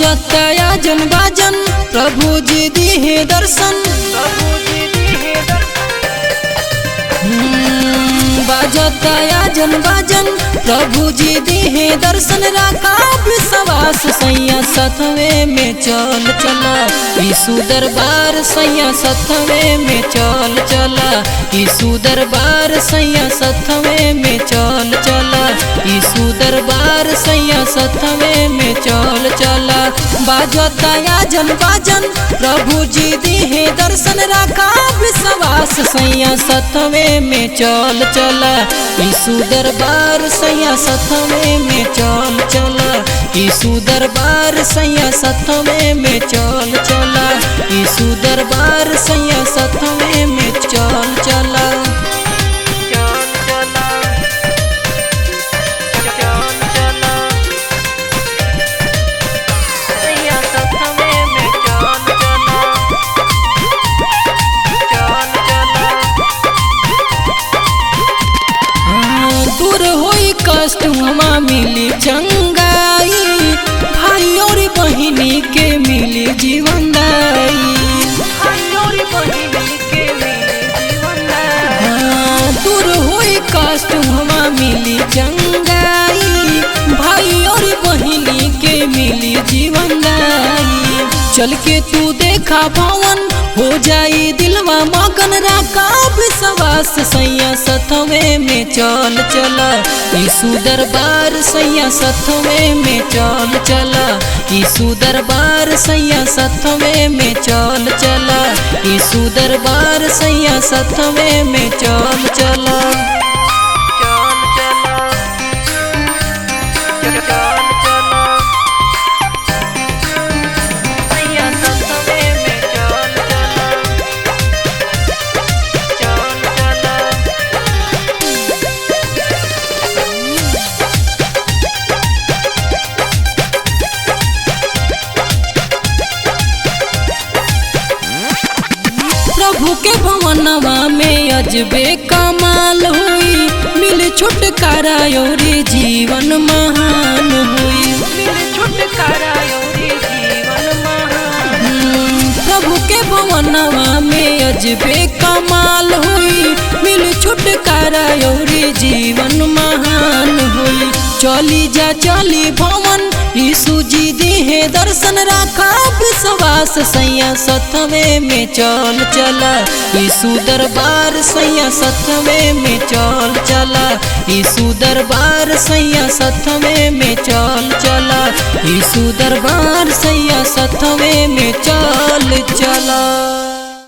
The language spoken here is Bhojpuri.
बाजता आजन बाजन प्रभु जी दिहे दर्शन। बाजता आजन बाजन प्रभु जी दिहे दर्शन। राखा विश्वास सैया सतवे में चल चला यीशु दरबार सैया सतवे में चल चला यीशु दरबार सैया सतवे में चल चला यीशु दरबार सैया सतवे में चल चला। बाजता आजन बाजन प्रभु जी दिहे दर्शन। राखा विश्वास सैया सतवे में चल चला यीशु दरबार सैया सतवे में चल चला यीशु दरबार सैया सतवे में चल चला यीशु दरबार सैया सतवे में चल चला। दूर होई कष्ट हमा मिली चंगाई भाई और बहिनी के मिली जीवन दाई। दूर होई कष्ट हमा मिली चंगाई भाई और बहिनी के मिली जीवन दाई। चल के तू देखा भवन हो जाई दिलवा मगन। राखा विश्वास सैया सतवे में चल चला यीशु दरबार सैया सतवे में चल चला यीशु दरबार सैया सतवे में चल चला यीशु दरबार सैया सतवे में चल चला। प्रभु के भवनवा में अजबे कमाल हुई मिल छुटकारा और जीवन महान हुई। प्रभु के भवनवा में अजबे कमाल हुई मिल छुटकारा और जीवन महान हुई। चली जा चली भवन यीशु जी दिहे दर्शन। राखा विश्वास सैया सतवे में चल चला यीशु दरबार सैया सतवे में चल चला यीशु दरबार सैया सतवे में चल चला यीशु दरबार सैया सतवे में चल चला।